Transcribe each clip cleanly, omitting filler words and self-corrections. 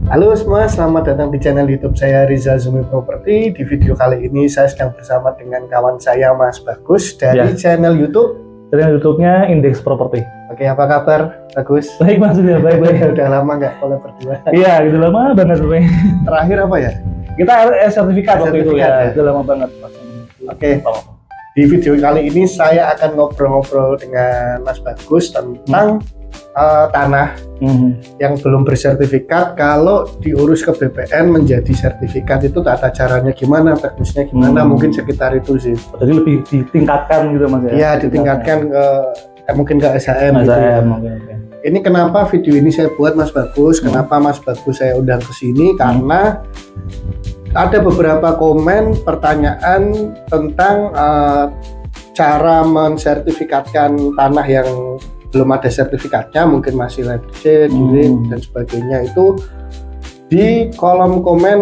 Halo semua, selamat datang di channel YouTube saya Rizal Zumi Property. Di video kali ini saya sedang bersama dengan kawan saya Mas Bagus dari channel YouTube. Channel YouTube-nya Indeks Property. Oke, apa kabar Bagus? Baik Mas, baik. Udah lama nggak collab berdua? Iya, gitu lama banget. Terakhir apa ya? Kita sertifikat waktu itu ya. Itu lama banget Mas. Oke. Di video kali ini saya akan ngobrol-ngobrol dengan Mas Bagus tentang tanah yang belum bersertifikat. Kalau diurus ke BPN menjadi sertifikat itu tata caranya gimana, teknisnya gimana, mungkin sekitar itu sih. Jadi lebih ditingkatkan gitu Mas ya? Iya, ditingkatkan ke mungkin ke SHM gitu ya. Ini kenapa video ini saya buat Mas Bagus, kenapa Mas Bagus saya undang ke sini, karena ada beberapa komen pertanyaan tentang cara mensertifikatkan tanah yang belum ada sertifikatnya, mungkin masih letter C, dan sebagainya. Itu di kolom komen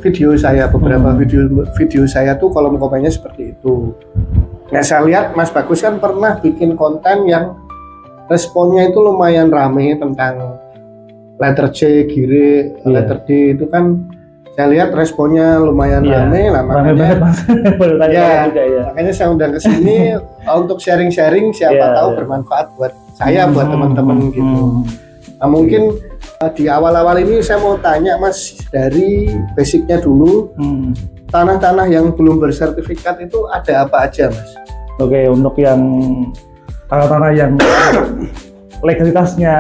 video saya, beberapa video saya tuh kolom komennya seperti itu. Nah, saya lihat Mas Bagus kan pernah bikin konten yang responnya itu lumayan rame tentang letter C, gire, letter D, itu kan saya lihat responnya lumayan rame lah, makanya makanya saya undang ke sini untuk sharing-sharing, siapa tahu bermanfaat buat saya, buat teman-teman gitu. Nah, mungkin di awal-awal ini saya mau tanya Mas, dari basicnya dulu, tanah-tanah yang belum bersertifikat itu ada apa aja Mas? Oke, untuk yang tanah-tanah yang legalitasnya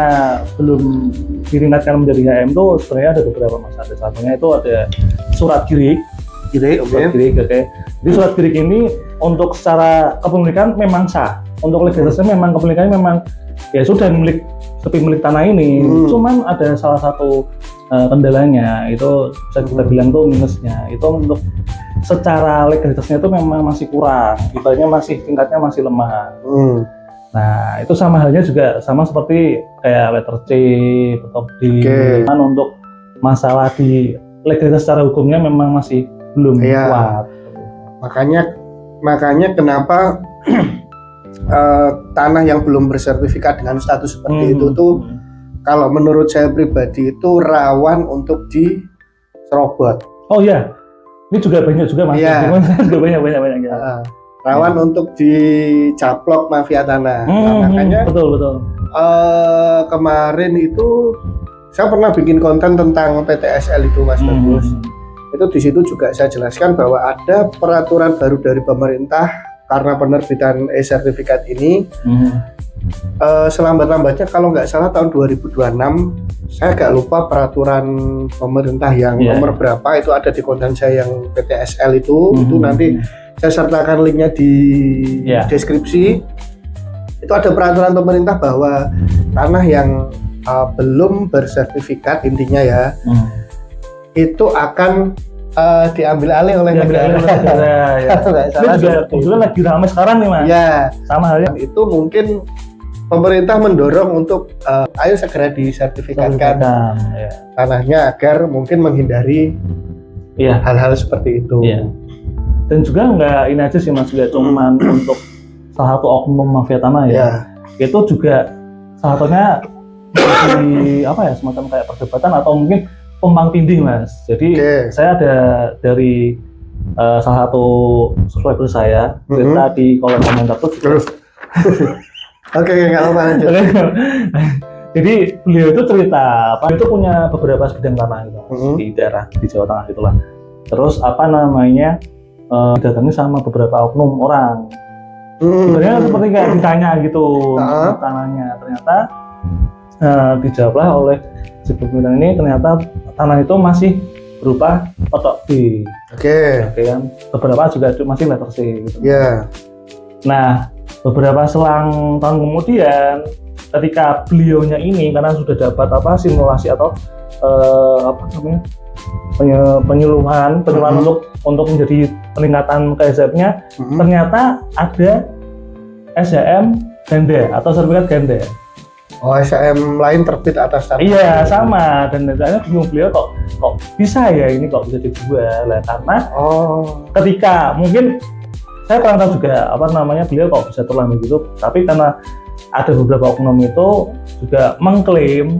belum ditingkatkan menjadi HM itu sebenarnya ada beberapa Mas. Ada satunya itu ada surat girik. Surat girik, oke. Jadi surat girik ini untuk secara kepemilikan memang sah. Untuk legalitasnya memang kepemilikannya memang ya sudah milik tanah ini. Cuman ada salah satu kendalanya, itu bisa kita bilang tuh minusnya. Itu untuk secara legalitasnya itu memang masih kurang. Ibaratnya tingkatnya masih lemah. Nah, itu sama halnya juga sama seperti kayak letter C atau D. Untuk masalah di legalitas secara hukumnya memang masih belum kuat. Makanya kenapa tanah yang belum bersertifikat dengan status seperti itu tuh, kalau menurut saya pribadi itu rawan untuk diserobot. Oh iya, ini juga banyak juga Mas. Juga banyak ya. Rawan untuk dicaplok mafia tanah. Nah, makanya betul. Kemarin itu saya pernah bikin konten tentang PTSL itu Mas Bagus. Itu di situ juga saya jelaskan bahwa ada peraturan baru dari pemerintah karena penerbitan e-sertifikat ini. Selambat-lambatnya kalau nggak salah tahun 2026, saya agak lupa peraturan pemerintah yang nomor berapa, itu ada di konten saya yang PTSL itu. Itu nanti saya sertakan linknya di deskripsi. Itu ada peraturan pemerintah bahwa tanah yang belum bersertifikat, intinya ya, itu akan diambil alih oleh negara. Kebetulan lagi ramai sekarang nih Mas. Ya, sama halnya. Itu mungkin pemerintah mendorong untuk ayo segera disertifikatkan tanahnya agar mungkin menghindari hal-hal seperti itu. Dan juga nggak ini aja sih Mas, juga cuman untuk salah satu oknum mafia tanah itu juga salah satunya di semacam kayak perdebatan atau mungkin tumpang tindih Mas. Jadi saya ada dari salah satu subscriber saya cerita di kolom komentar tuh. Oke, nggak apa-apa, lanjut. Jadi beliau itu cerita, itu punya beberapa sebidang tanah gitu di daerah di Jawa Tengah gitulah. Terus didatangi sama beberapa oknum orang. Sebenarnya seperti kayak ditanya gitu tanahnya, ternyata dijawablah oleh si pemilik ini, ternyata tanah itu masih berupa petok B. Kan? Beberapa juga masih letter C gitu. Nah, beberapa selang tahun kemudian, ketika beliaunya ini karena sudah dapat simulasi atau penyuluhan untuk menjadi peningkatan KSF-nya, ternyata ada SHM ganda atau sertifikat ganda. Oh, SHM lain terbit atas tanah. Iya, sama. Dan akhirnya bingung beliau kok bisa ya ini, kok bisa dijual lah, karena ketika mungkin saya kurang tahu juga beliau kok bisa terlambat gitu, tapi karena ada beberapa oknum itu juga mengklaim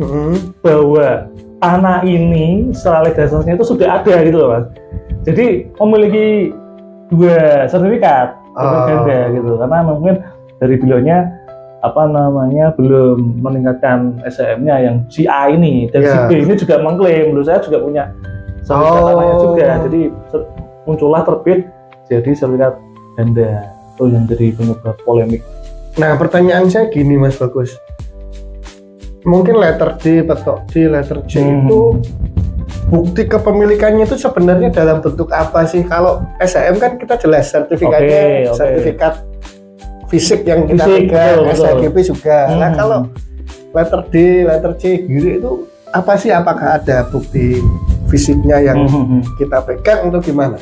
bahwa tanah ini setelah legalisasinya itu sudah ada gitu loh Mas. Jadi memiliki 2 sertifikat ganda gitu, karena mungkin dari beliaunya belum meningkatkan SHM-nya yang si A ini, dan si B ini juga mengklaim, dulu saya juga punya sertifikat tanahnya juga, jadi muncullah terbit jadi sertifikat ganda, itu yang jadi penyebab polemik. Nah pertanyaan saya gini Mas Bagus, mungkin letter D, petok D, letter C itu bukti kepemilikannya itu sebenarnya dalam bentuk apa sih? Kalau SHM kan kita jelas sertifikatnya, sertifikat fisik yang kita pegang, SHGP juga. Nah kalau letter D, letter C gitu itu apa sih? Apakah ada bukti fisiknya yang kita pegang untuk gimana?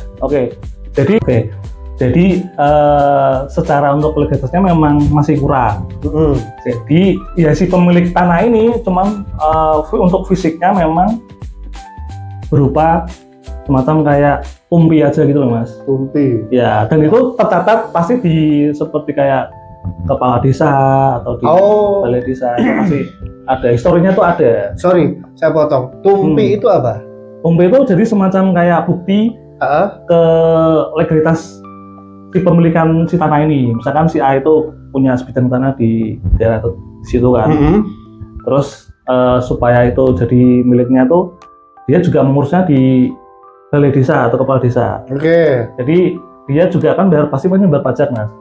Jadi secara untuk legalitasnya memang masih kurang. Jadi ya si pemilik tanah ini cuman untuk fisiknya memang berupa semacam kayak tumpi aja gitu loh Mas. Tumpi. Ya, dan itu tercatat pasti di seperti kayak kepala desa atau di balai desa, pasti ada historinya tuh ada. Sorry, saya potong. Tumpi itu apa? Tumpi itu jadi semacam kayak bukti ke legalitas si pemilikan si tanah ini. Misalkan si A itu punya sebidang tanah di daerah situ kan. Terus supaya itu jadi miliknya tuh dia juga mengurusnya di balai desa atau kepala desa. Jadi dia juga kan pasti bayar pajak Mas.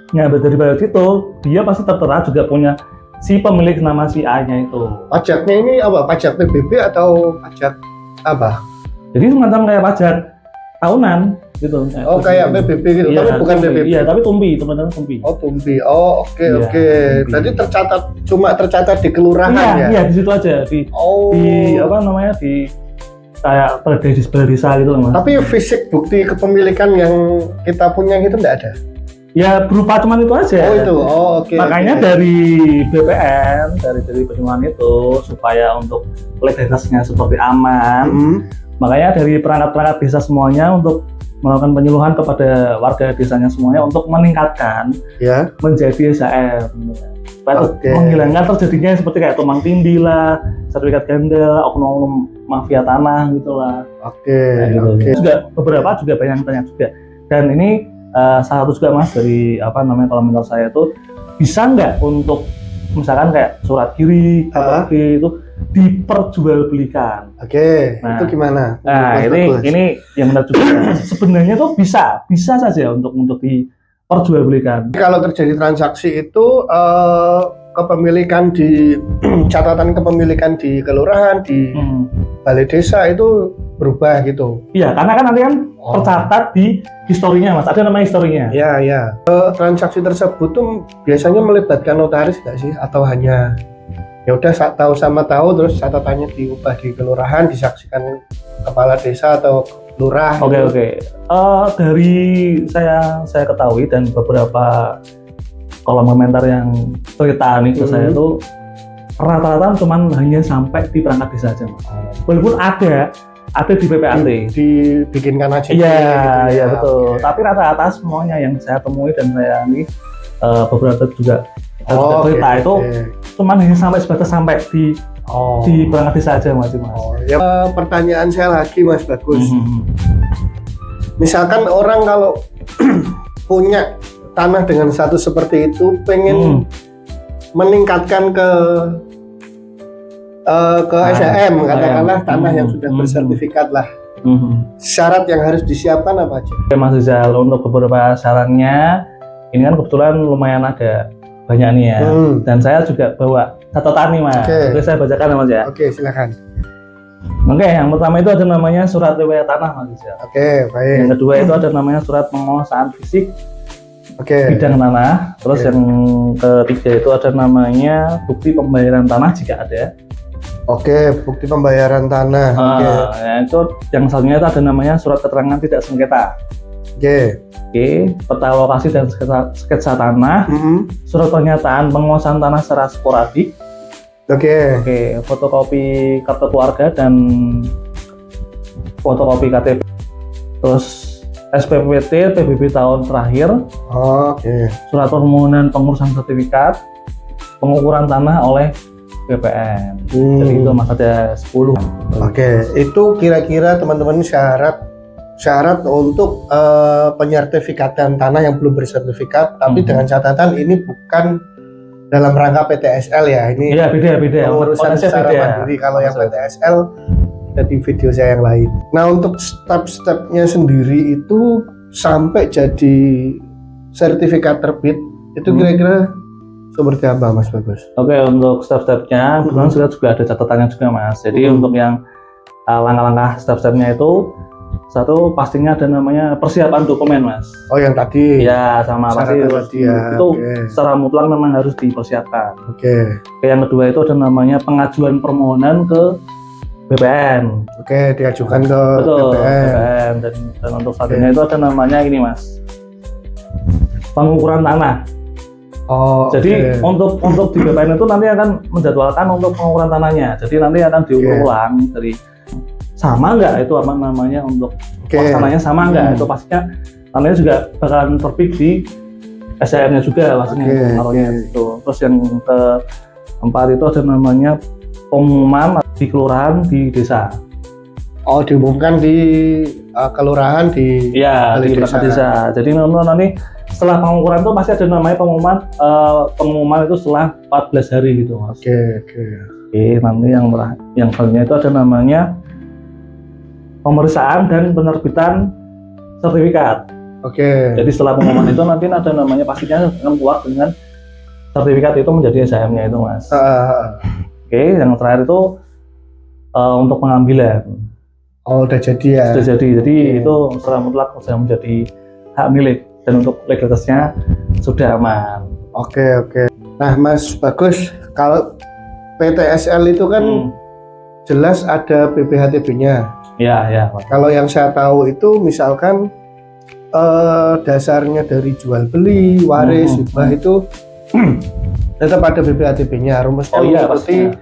Nah dari balai itu dia pasti tertera juga punya si pemilik nama si A-nya itu. Pajaknya ini apa? Pajak PBB atau pajak apa? Jadi semacam kayak pajak tahunan gitu. Kayak PBB gitu, iya, tapi bukan PBB. Iya, tapi tumpi, teman-teman tumpi. Tumpi. Oke. Berarti cuma tercatat di kelurahan ya? Iya, di situ aja di kayak balai desa gitu loh Mas. Tapi fisik bukti kepemilikan yang kita punya itu enggak ada? Ya berupa cuman itu aja. Makanya dari BPN, dari penyuluhan itu supaya untuk legalitasnya seperti aman. Makanya dari perangkat-perangkat desa semuanya untuk melakukan penyuluhan kepada warga desanya semuanya untuk meningkatkan menjadi SHM. Menghilangkan terjadinya seperti kayak tumpang tindih lah, sertifikat ganda, oknum mafia tanah gitulah. Juga beberapa juga banyak yang tanya juga. Dan ini salah satu juga Mas dari komentar saya itu bisa nggak untuk misalkan kayak surat kiri atau itu diperjualbelikan. Nah, itu gimana? Nah, ini yang benar juga. Sebenarnya tuh bisa saja untuk diperjualbelikan. Kalau terjadi transaksi itu kepemilikan di catatan kepemilikan di kelurahan, di balai desa itu berubah gitu. Iya, karena kan nanti kan tercatat di historinya Mas. Ada nama historinya. Iya. Transaksi tersebut tuh biasanya melibatkan notaris nggak sih? Atau hanya ya udah tahu sama tahu terus catatannya diubah di kelurahan, disaksikan kepala desa atau lurah? Dari saya ketahui dan beberapa kolom komentar yang cerita nih ke saya tuh rata-rata cuman hanya sampai di perangkat desa aja Mas. Walaupun ada di PPAT. Dibikinkan aja. Iya betul. Tapi rata-rata semuanya yang saya temui dan saya ini beberapa juga cerita itu cuman hanya sebatas sampai di perangkat desa aja Mas. Pertanyaan saya lagi Mas Bagus. Misalkan orang kalau punya tanah dengan status seperti itu pengen meningkatkan ke SHM, katakanlah tanah yang sudah bersertifikat lah. Syarat yang harus disiapkan apa aja? Mas Rizal, untuk beberapa syaratnya ini kan kebetulan lumayan ada banyak nih ya. Dan saya juga bawa catatan nih Mas. Oke, saya bacakan ya Mas ya. Silakan. Yang pertama itu ada namanya surat riwayat tanah Mas Rizal. Baik. Yang kedua itu ada namanya surat penguasaan fisik bidang tanah. Terus yang ketiga itu ada namanya bukti pembayaran tanah jika ada. Bukti pembayaran tanah. Itu yang selanjutnya itu ada namanya surat keterangan tidak sengketa. Peta lokasi dan sketsa tanah. Surat pernyataan penguasaan tanah secara sporadik. Fotokopi kartu keluarga dan fotokopi KTP. Terus SPPT PBB tahun terakhir, Oke. surat permohonan pengurusan sertifikat, pengukuran tanah oleh BPN. Jadi itu Mas ada 10. Oke, itu kira-kira teman-teman syarat untuk penyertifikatan tanah yang belum bersertifikat, tapi dengan catatan ini bukan dalam rangka PTSL ya. Ini Iya, beda. pengurusan secara beda. mandiri. Kalau yang PTSL ada di video saya yang lain. Nah, untuk step-stepnya sendiri itu sampai jadi sertifikat terbit itu kira-kira seperti apa Mas Bagus? Oke, untuk step-stepnya kebetulan juga ada catatannya juga Mas. Jadi untuk yang langkah-langkah step-stepnya itu, satu pastinya ada namanya persiapan dokumen Mas. Oh, yang tadi. Ya, sama pasti ya. itu secara mutlak memang harus dipersiapkan. Oke. Yang kedua itu ada namanya pengajuan permohonan ke BPN. Oke, diajukan ke Betul, BPN. dan untuk satunya itu ada namanya ini Mas, pengukuran tanah. Oh, jadi untuk di BPN itu nanti akan menjadwalkan untuk pengukuran tanahnya. Jadi nanti akan diukur ulang dari sama nggak itu apa namanya untuk tanahnya sama nggak, itu pastinya tanahnya juga bakalan terbit di SCM-nya juga pastinya itu. Terus yang keempat itu ada namanya pengumuman di kelurahan di desa. Oh, diumumkan di kelurahan di desa. Jadi nanti setelah pengukuran itu pasti ada namanya pengumuman itu setelah 14 hari gitu Mas. Oke, nanti yang selanjutnya itu ada namanya pemeriksaan dan penerbitan sertifikat. Jadi setelah pengumuman itu nanti ada namanya pastinya akan keluar dengan sertifikat itu menjadi SHM-nya itu Mas. Oke, yang terakhir itu untuk pengambilan. Oh, udah jadi ya? Sudah jadi. Jadi itu secara mutlak sudah menjadi hak milik dan untuk legalitasnya sudah aman. Oke. Nah, Mas Bagus, kalau PTSL itu kan jelas ada BPHTB-nya. Ya. Kalau yang saya tahu itu misalkan dasarnya dari jual beli, waris, hibah itu tetap ada BPHTB-nya. Rumusnya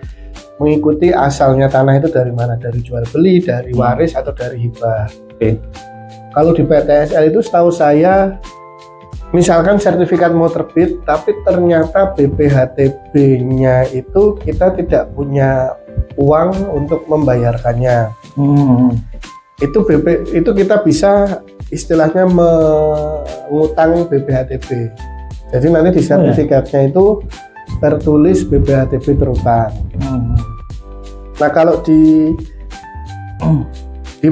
mengikuti asalnya tanah itu dari mana, dari jual beli, dari waris atau dari hibah. Kalau di PTSL itu setahu saya misalkan sertifikat mau terbit tapi ternyata BPHTB-nya itu kita tidak punya uang untuk membayarkannya. Itu kita bisa istilahnya mengutang BPHTB. Jadi nanti di sertifikatnya itu tertulis BPHTB terutang. Nah, kalau di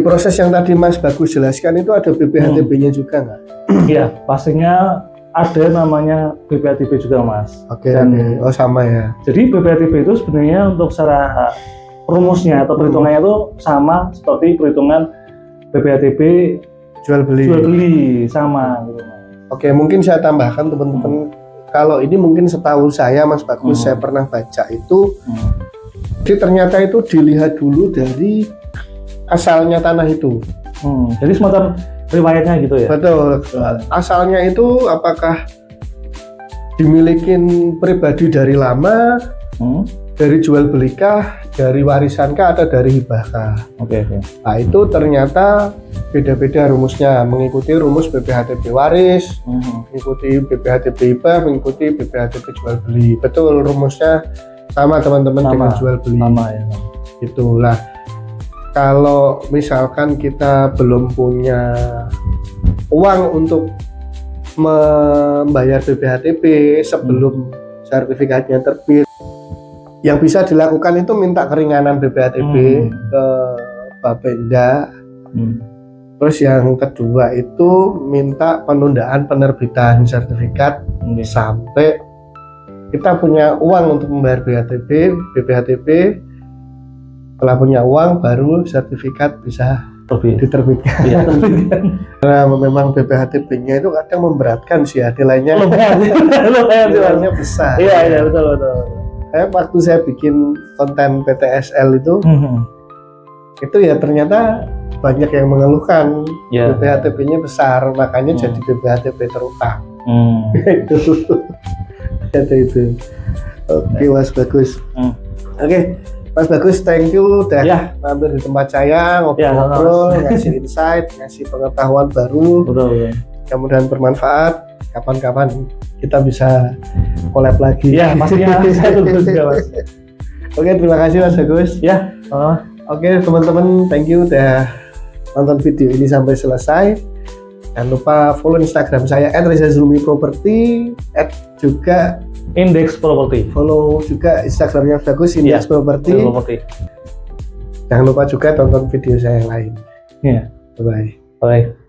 proses yang tadi Mas Bagus jelaskan itu ada BPHTB-nya juga nggak? Iya, pastinya ada namanya BPHTB juga Mas. Oh sama ya. Jadi BPHTB itu sebenarnya untuk secara rumusnya atau perhitungannya itu sama seperti perhitungan BPHTB jual beli sama gitu. Oke, mungkin saya tambahkan teman-teman. Kalau ini mungkin setahu saya Mas Bagus, saya pernah baca itu. Jadi ternyata itu dilihat dulu dari asalnya tanah itu. Jadi semacam riwayatnya gitu ya? Betul. Asalnya itu apakah dimiliki pribadi dari lama, dari jual belikah, dari warisankah, atau dari hibahkah? Oke. Nah, itu ternyata beda-beda rumusnya, mengikuti rumus BPHTB waris, mengikuti BPHTB hibah, mengikuti BPHTB jual beli. Betul, rumusnya sama teman-teman dengan jual beli. Sama ya. Itulah. Kalau misalkan kita belum punya uang untuk membayar BPHTB sebelum sertifikatnya terbit, yang bisa dilakukan itu minta keringanan BPHTB ke Bapenda. Terus yang kedua itu minta penundaan penerbitan sertifikat sampai kita punya uang untuk membayar BPHTB. Setelah punya uang baru sertifikat bisa diterbitkan. Karena memang BPHTB-nya itu kadang memberatkan sih, nilainya besar. Iya betul. Waktu saya bikin konten PTSL itu ya ternyata banyak yang mengeluhkan BPHTB-nya besar, makanya jadi BPHTB terutang. Itu. Oke Mas Bagus. Oke. Mas Bagus, thank you udah Ya. mampir di tempat saya, ngobrol-ngobrol, ngasih insight, ngasih pengetahuan baru. Betul. Mudah-mudahan bermanfaat. Kapan-kapan kita bisa collab lagi. Ya, pastinya saya tunggu juga, Mas. Oke, terima kasih Mas Bagus. Ya, Oke, teman-teman, thank you udah nonton video ini sampai selesai. Jangan lupa follow Instagram saya @rezazulmiproperty, juga Indeks Property. follow juga Instagramnya Bagus, Index Property. Property. Jangan lupa juga tonton video saya yang lain. Iya. Bye-bye. Bye.